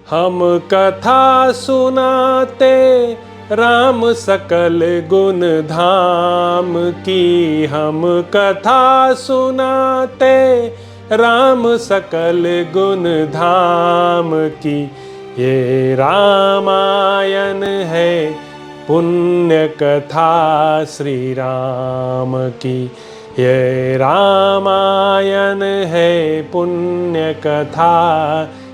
हम कथा सुनाते राम सकल गुण धाम की। हम कथा सुनाते राम सकल गुण धाम की। ये रामायण है पुण्य कथा श्री राम की। ये रामायण है पुण्य कथा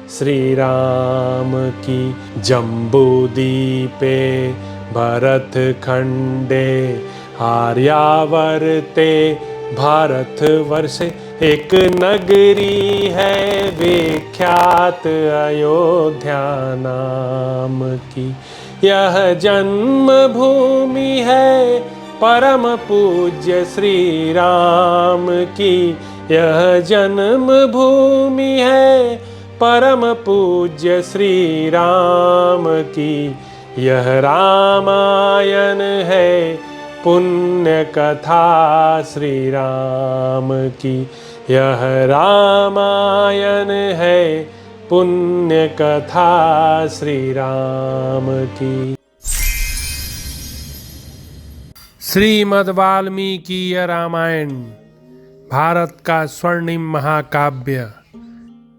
श्री राम की। जम्बूदीपे भरत खंडे आर्यावर्ते भारतवर्षे एक नगरी है विख्यात अयोध्या नाम की। यह जन्म भूमि है परम पूज्य श्री राम की। यह जन्म भूमि है परम पूज्य श्री राम की। यह रामायण है पुण्य कथा श्री राम की। यह रामायण है पुण्य कथा श्री राम की। श्रीमद् वाल्मीकि रामायण भारत का स्वर्णिम महाकाव्य।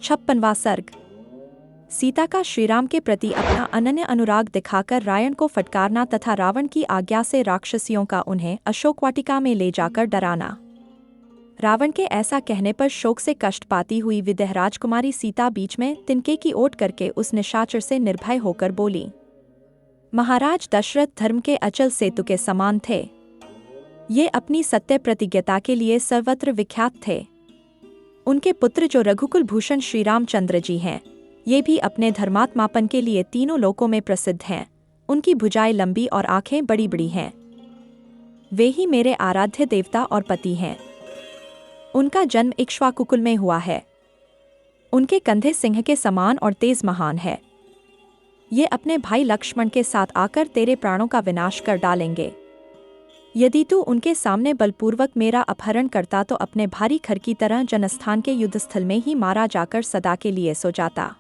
56वां सर्ग। सीता का श्रीराम के प्रति अपना अनन्य अनुराग दिखाकर रावण को फटकारना तथा रावण की आज्ञा से राक्षसियों का उन्हें अशोक वाटिका में ले जाकर डराना। रावण के ऐसा कहने पर शोक से कष्ट पाती हुई विदेह राजकुमारी सीता बीच में तिनके की ओट करके उस निशाचर से निर्भय होकर बोली। महाराज दशरथ धर्म के अचल सेतु के समान थे। ये अपनी सत्य प्रतिज्ञता के लिए सर्वत्र विख्यात थे। उनके पुत्र जो रघुकुल भूषण श्री रामचंद्र जी हैं, ये भी अपने धर्मात्मापन के लिए तीनों लोकों में प्रसिद्ध हैं। उनकी भुजाएं लंबी और आंखें बड़ी बड़ी हैं। वे ही मेरे आराध्य देवता और पति हैं। उनका जन्म इक्ष्वाकुकुल में हुआ है। उनके कंधे सिंह के समान और तेज महान है। ये अपने भाई लक्ष्मण के साथ आकर तेरे प्राणों का विनाश कर डालेंगे। यदि तू उनके सामने बलपूर्वक मेरा अपहरण करता तो अपने भारी खर की तरह जनस्थान के युद्धस्थल में ही मारा जाकर सदा के लिए सो जाता।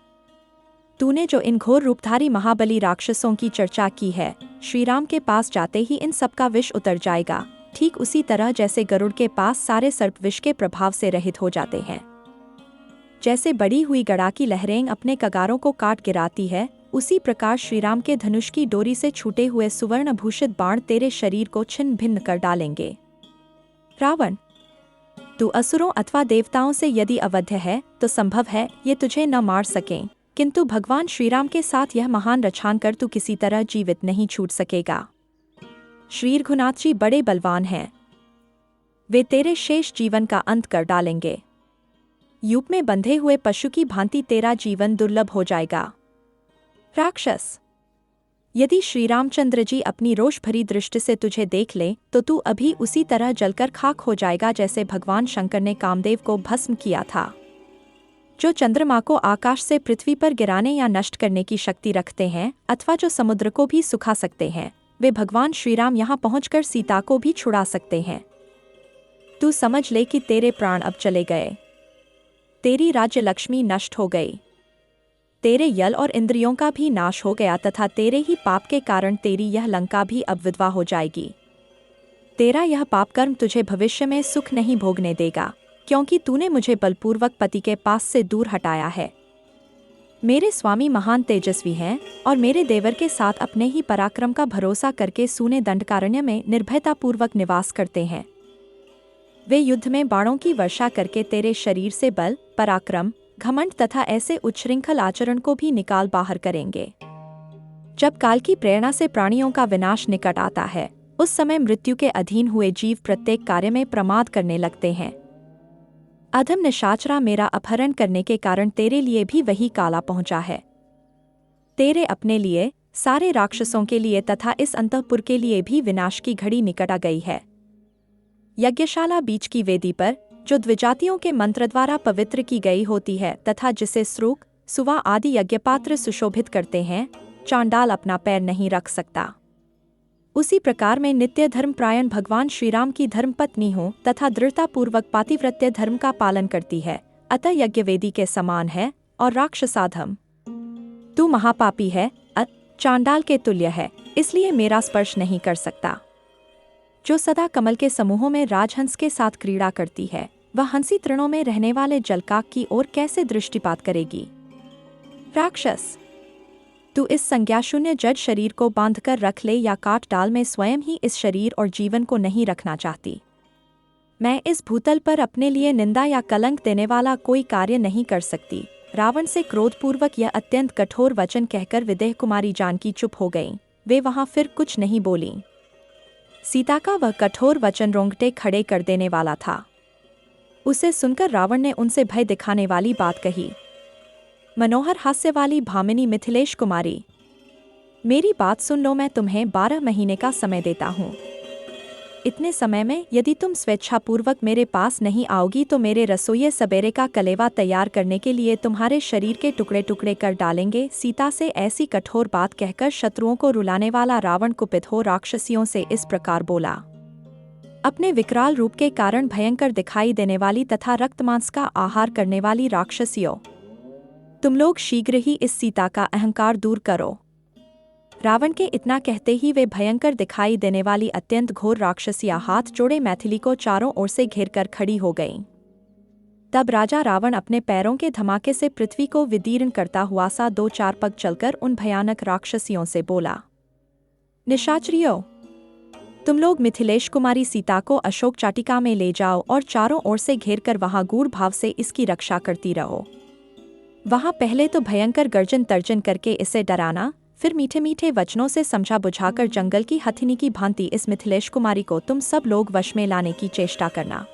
तूने जो इन घोर रूपधारी महाबली राक्षसों की चर्चा की है, श्रीराम के पास जाते ही इन सबका विष उतर जाएगा, ठीक उसी तरह जैसे गरुड़ के पास सारे सर्प विष के प्रभाव से रहित हो जाते हैं। जैसे बड़ी हुई गड़ा की लहरें अपने कगारों को काट गिराती है, उसी प्रकार श्रीराम के धनुष की डोरी से छूटे हुए सुवर्ण भूषित बाण तेरे शरीर को छिन्न भिन्न कर डालेंगे। रावण, तू असुरों अथवा देवताओं से यदि अवध्य है तो संभव है ये तुझे न मार सकें, किंतु भगवान श्रीराम के साथ यह महान रछान कर तू किसी तरह जीवित नहीं छूट सकेगा। श्री रघुनाथ जी बड़े बलवान हैं। वे तेरे शेष जीवन का अंत कर डालेंगे। यूप में बंधे हुए पशु की भांति तेरा जीवन दुर्लभ हो जाएगा। राक्षस, यदि श्री रामचंद्र जी अपनी रोष भरी दृष्टि से तुझे देख लें तो तू अभी उसी तरह जलकर खाक हो जाएगा जैसे भगवान शंकर ने कामदेव को भस्म किया था। जो चंद्रमा को आकाश से पृथ्वी पर गिराने या नष्ट करने की शक्ति रखते हैं अथवा जो समुद्र को भी सुखा सकते हैं, वे भगवान श्रीराम यहाँ पहुंचकर सीता को भी छुड़ा सकते हैं। तू समझ ले कि तेरे प्राण अब चले गए। तेरी राज्य लक्ष्मी नष्ट हो गई। तेरे यल और इंद्रियों का भी नाश हो गया तथा तेरे ही पाप के कारण तेरी यह लंका भी अब विधवा हो जाएगी। तेरा यह पाप कर्म तुझे भविष्य में सुख नहीं भोगने देगा, क्योंकि तूने मुझे बलपूर्वक पति के पास से दूर हटाया है। मेरे स्वामी महान तेजस्वी हैं और मेरे देवर के साथ अपने ही पराक्रम का भरोसा करके सूने दंडकारण्य में निर्भयतापूर्वक निवास करते हैं। वे युद्ध में बाणों की वर्षा करके तेरे शरीर से बल, पराक्रम, घमंड तथा ऐसे उच्छृंखल आचरण को भी निकाल बाहर करेंगे। जब काल की प्रेरणा से प्राणियों का विनाश निकट आता है, उस समय मृत्यु के अधीन हुए जीव प्रत्येक कार्य में प्रमाद करने लगते हैं। अधम निशाचरा, मेरा अपहरण करने के कारण तेरे लिए भी वही काला पहुंचा है। तेरे अपने लिए, सारे राक्षसों के लिए तथा इस अंतःपुर के लिए भी विनाश की घड़ी निकट आ गई है। यज्ञशाला बीच की वेदी पर, जो द्विजातियों के मंत्र द्वारा पवित्र की गई होती है तथा जिसे श्रुक, सुवा आदि यज्ञपात्र सुशोभित करते हैं, चांडाल अपना पैर नहीं रख सकता। उसी प्रकार मैं नित्य धर्मपरायण भगवान श्रीराम की धर्मपत्नी हूँ तथा दृढ़तापूर्वक पातिव्रत्य धर्म का पालन करती है, अतः यज्ञवेदी के समान है और राक्षसाधम। तू महापापी है, चांडाल के तुल्य है, इसलिए मेरा स्पर्श नहीं कर सकता। जो सदा कमल के समूहों में राजहंस के साथ क्रीड़ा करती है, वह हंसी तृणों में रहने वाले जलकाक की ओर कैसे दृष्टिपात करेगी? राक्षस, तू इस संज्ञाशून्य जड़ शरीर को बांधकर रख ले या काट डाल, में स्वयं ही इस शरीर और जीवन को नहीं रखना चाहती। मैं इस भूतल पर अपने लिए निंदा या कलंक देने वाला कोई कार्य नहीं कर सकती। रावण से क्रोधपूर्वक यह अत्यंत कठोर वचन कहकर विदेह कुमारी जानकी चुप हो गईं। वे वहां फिर कुछ नहीं बोलीं। सीता का वह कठोर वचन रोंगटे खड़े कर देने वाला था। उसे सुनकर रावण ने उनसे भय दिखाने वाली बात कही। मनोहर हास्य वाली भामिनी मिथिलेश कुमारी, मेरी बात सुन लो, मैं तुम्हें 12 महीने का समय देता हूँ। इतने समय में यदि तुम स्वेच्छापूर्वक मेरे पास नहीं आओगी तो मेरे रसोइये सबेरे का कलेवा तैयार करने के लिए तुम्हारे शरीर के टुकड़े टुकड़े कर डालेंगे। सीता से ऐसी कठोर बात कहकर शत्रुओं को रुलाने वाला रावण कुपित हो राक्षसियों से इस प्रकार बोला। अपने विकराल रूप के कारण भयंकर दिखाई देने वाली तथा रक्तमांस का आहार करने वाली राक्षसियों, तुम लोग शीघ्र ही इस सीता का अहंकार दूर करो। रावण के इतना कहते ही वे भयंकर दिखाई देने वाली अत्यंत घोर राक्षसियां हाथ जोड़े मैथिली को चारों ओर से घेरकर खड़ी हो गईं। तब राजा रावण अपने पैरों के धमाके से पृथ्वी को विदीर्ण करता हुआ सा 2-4 पग चलकर उन भयानक राक्षसियों से बोला, निशाचरियों, तुम लोग मिथिलेश कुमारी सीता को अशोक चाटिका में ले जाओ और चारों ओर से घेरकर वहां गूढ़ भाव से इसकी रक्षा करती रहो। वहां पहले तो भयंकर गर्जन तर्जन करके इसे डराना, फिर मीठे मीठे वचनों से समझा बुझाकर जंगल की हथिनी की भांति इस मिथिलेश कुमारी को तुम सब लोग वश में लाने की चेष्टा करना।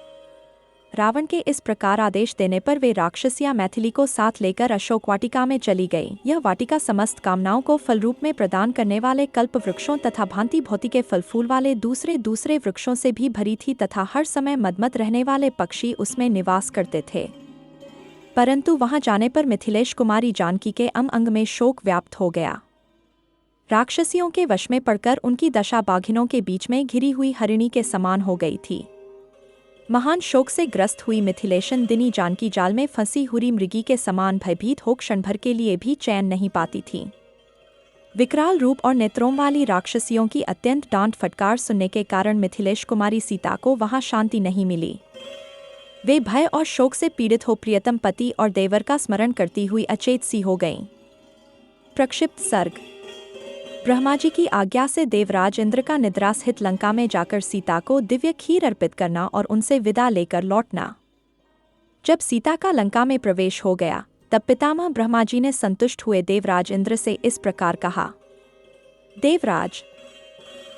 रावण के इस प्रकार आदेश देने पर वे राक्षसियां मैथिली को साथ लेकर अशोक वाटिका में चली गईं। यह वाटिका समस्त कामनाओं को फल रूप में प्रदान करने वाले कल्प वृक्षों तथा भांति भौति के फल फूल वाले दूसरे दूसरे वृक्षों से भी भरी थी तथा हर समय मदमत रहने वाले पक्षी उसमें निवास करते थे। परंतु वहां जाने पर मिथिलेश कुमारी जानकी के अंग अंग में शोक व्याप्त हो गया। राक्षसियों के वश में पड़कर उनकी दशा बाघिनों के बीच में घिरी हुई हरिणी के समान हो गई थी। महान शोक से ग्रस्त हुई मिथिलेशन दिनी जानकी जाल में फंसी हुई मृगी के समान भयभीत हो क्षण भर के लिए भी चैन नहीं पाती थी। विकराल रूप और नेत्रों वाली राक्षसियों की अत्यंत डांट फटकार सुनने के कारण मिथिलेश कुमारी सीता को वहां शांति नहीं मिली। वे भय और शोक से पीड़ित हो प्रियतम पति और देवर का स्मरण करती हुई अचेत सी हो गईं। प्रक्षिप्त सर्ग। ब्रह्मा जी की आज्ञा से देवराज इंद्र का निद्रा स्थित लंका में जाकर सीता को दिव्य खीर अर्पित करना और उनसे विदा लेकर लौटना। जब सीता का लंका में प्रवेश हो गया तब पितामह ब्रह्मा जी ने संतुष्ट हुए देवराज इंद्र से इस प्रकार कहा, देवराज,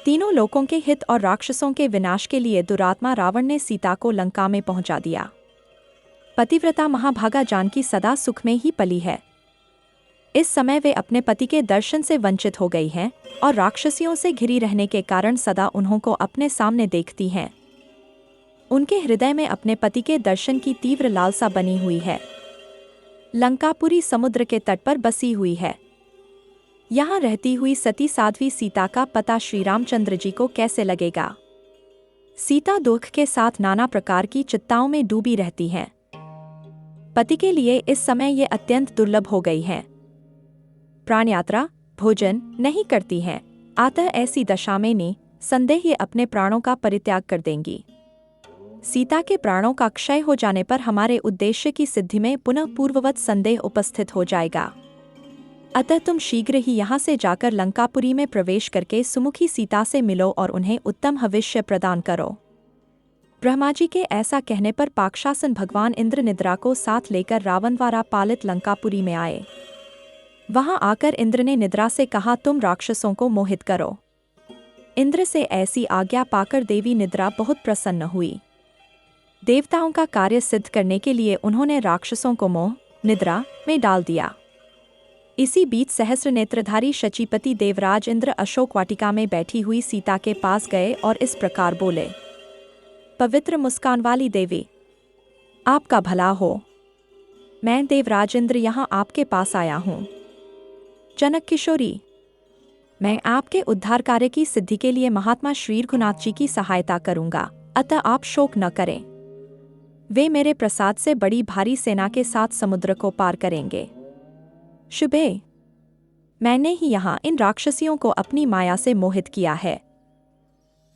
तीनों लोकों के हित और राक्षसों के विनाश के लिए दुरात्मा रावण ने सीता को लंका में पहुंचा दिया। पतिव्रता महाभागा जानकी सदा सुख में ही पली है। इस समय वे अपने पति के दर्शन से वंचित हो गई हैं और राक्षसियों से घिरी रहने के कारण सदा उन्हों को अपने सामने देखती हैं। उनके हृदय में अपने पति के दर्शन की तीव्र लालसा बनी हुई है। लंकापुरी समुद्र के तट पर बसी हुई है। यहाँ रहती हुई सती साध्वी सीता का पता श्री रामचंद्र जी को कैसे लगेगा? सीता दुख के साथ नाना प्रकार की चिंताओं में डूबी रहती हैं। पति के लिए इस समय ये अत्यंत दुर्लभ हो गई हैं। प्राण यात्रा भोजन नहीं करती हैं, अतः ऐसी दशा में संदेह ये अपने प्राणों का परित्याग कर देंगी। सीता के प्राणों का क्षय हो जाने पर हमारे उद्देश्य की सिद्धि में पुनः पूर्ववत संदेह उपस्थित हो जाएगा। अतः तुम शीघ्र ही यहाँ से जाकर लंकापुरी में प्रवेश करके सुमुखी सीता से मिलो और उन्हें उत्तम हविष्य प्रदान करो। ब्रह्मा जी के ऐसा कहने पर पाक्षासन भगवान इंद्र निद्रा को साथ लेकर रावण द्वारा पालित लंकापुरी में आए। वहां आकर इंद्र ने निद्रा से कहा, तुम राक्षसों को मोहित करो। इंद्र से ऐसी आज्ञा पाकर देवी निद्रा बहुत प्रसन्न हुई। देवताओं का कार्य सिद्ध करने के लिए उन्होंने राक्षसों को मोह निद्रा में डाल दिया। इसी बीच सहस्र नेत्रधारी शचीपति देवराज इंद्र अशोक वाटिका में बैठी हुई सीता के पास गए और इस प्रकार बोले, पवित्र मुस्कान वाली देवी, आपका भला हो। मैं देवराज इंद्र यहाँ आपके पास आया हूँ। जनक किशोरी, मैं आपके उद्धार कार्य की सिद्धि के लिए महात्मा श्री रघुनाथ जी की सहायता करूंगा, अतः आप शोक न करें। वे मेरे प्रसाद से बड़ी भारी सेना के साथ समुद्र को पार करेंगे। शुभे, मैंने ही यहाँ इन राक्षसियों को अपनी माया से मोहित किया है।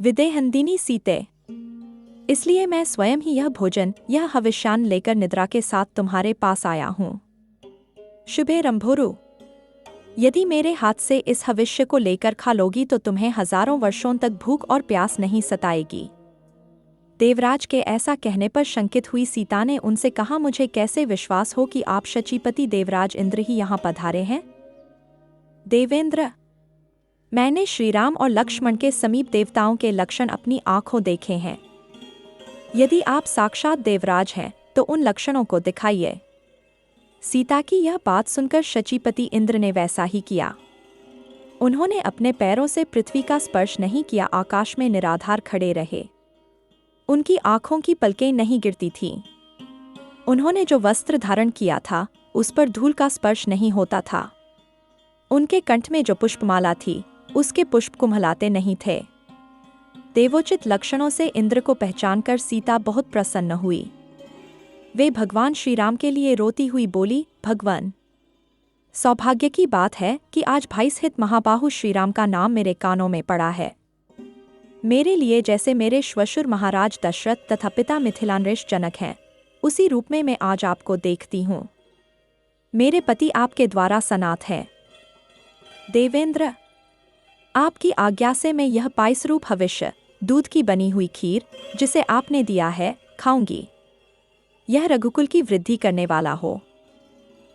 विदेहनंदिनी सीते, इसलिए मैं स्वयं ही यह भोजन, यह हविष्यान लेकर निद्रा के साथ तुम्हारे पास आया हूँ। शुभे रंभोरु, यदि मेरे हाथ से इस हविष्य को लेकर खा लोगी तो तुम्हें हजारों वर्षों तक भूख और प्यास नहीं सताएगी। देवराज के ऐसा कहने पर शंकित हुई सीता ने उनसे कहा, मुझे कैसे विश्वास हो कि आप शचीपति देवराज इंद्र ही यहाँ पधारे हैं? देवेंद्र, मैंने श्रीराम और लक्ष्मण के समीप देवताओं के लक्षण अपनी आंखों देखे हैं। यदि आप साक्षात देवराज हैं तो उन लक्षणों को दिखाइए। सीता की यह बात सुनकर शचीपति इंद्र ने वैसा ही किया। उन्होंने अपने पैरों से पृथ्वी का स्पर्श नहीं किया, आकाश में निराधार खड़े रहे। उनकी आंखों की पलकें नहीं गिरती थीं। उन्होंने जो वस्त्र धारण किया था उस पर धूल का स्पर्श नहीं होता था। उनके कंठ में जो पुष्पमाला थी उसके पुष्प कुम्हलाते नहीं थे। देवोचित लक्षणों से इंद्र को पहचानकर सीता बहुत प्रसन्न हुई। वे भगवान श्रीराम के लिए रोती हुई बोली, भगवान, सौभाग्य की बात है कि आज भाई सहित महाबाहु श्रीराम का नाम मेरे कानों में पड़ा है। मेरे लिए जैसे मेरे श्वशुर महाराज दशरथ तथा पिता मिथिलानरेश जनक हैं, उसी रूप में मैं आज आपको देखती हूँ। मेरे पति आपके द्वारा सनाथ है। देवेंद्र, आपकी आज्ञा से मैं यह पायसरूप हविष्य, दूध की बनी हुई खीर जिसे आपने दिया है, खाऊंगी। यह रघुकुल की वृद्धि करने वाला हो।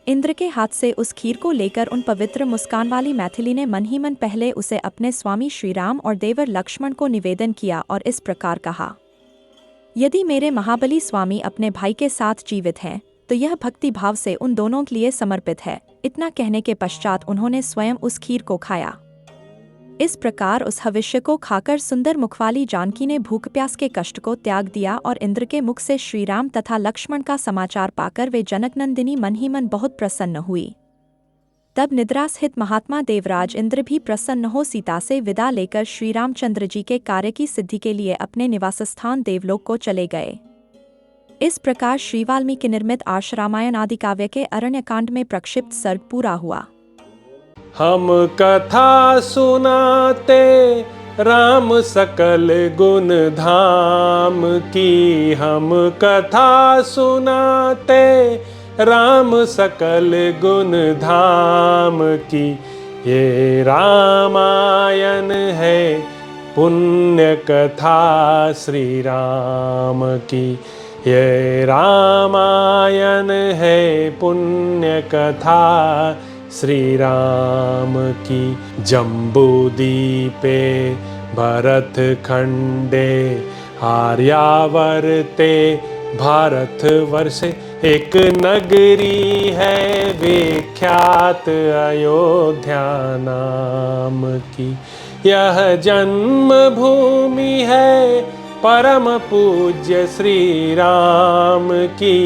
इंद्र के हाथ से उस खीर को लेकर उन पवित्र मुस्कान वाली मैथिली ने मन ही मन पहले उसे अपने स्वामी श्रीराम और देवर लक्ष्मण को निवेदन किया और इस प्रकार कहा, यदि मेरे महाबली स्वामी अपने भाई के साथ जीवित हैं तो यह भक्ति भाव से उन दोनों के लिए समर्पित है। इतना कहने के पश्चात उन्होंने स्वयं उस खीर को खाया। इस प्रकार उस हविष्य को खाकर सुंदर मुखवाली जानकी ने भूख प्यास के कष्ट को त्याग दिया और इंद्र के मुख से श्रीराम तथा लक्ष्मण का समाचार पाकर वे जनकनंदिनी मन ही मन बहुत प्रसन्न हुई। तब निद्रा स्थित महात्मा देवराज इंद्र भी प्रसन्न हो सीता से विदा लेकर श्री रामचंद्र जी के कार्य की सिद्धि के लिए अपने निवास स्थान देवलोक को चले गए। इस प्रकार श्री वाल्मीकि निर्मित आर्ष रामायण आदि काव्य के अरण्यकांड में प्रक्षिप्त सर्ग पूरा हुआ। हम कथा सुनाते राम सकल गुण धाम की, हम कथा सुनाते राम सकल गुण धाम की। ये रामायण है पुण्य कथा श्री राम की, ये रामायण है पुण्य कथा श्री राम की। जम्बूदीपे भरत खंडे आर्यावर्ते भारत वर्षे एक नगरी है विख्यात अयोध्या नाम की। यह जन्म भूमि है परम पूज्य श्री राम की,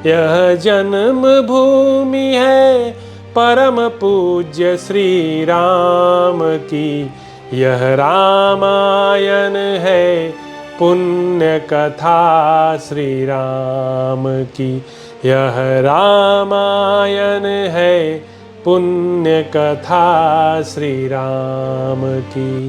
यह जन्म भूमि है परम पूज्य श्री राम की। यह रामायण है पुण्य कथा श्री राम की, यह रामायण है पुण्य कथा श्री राम की।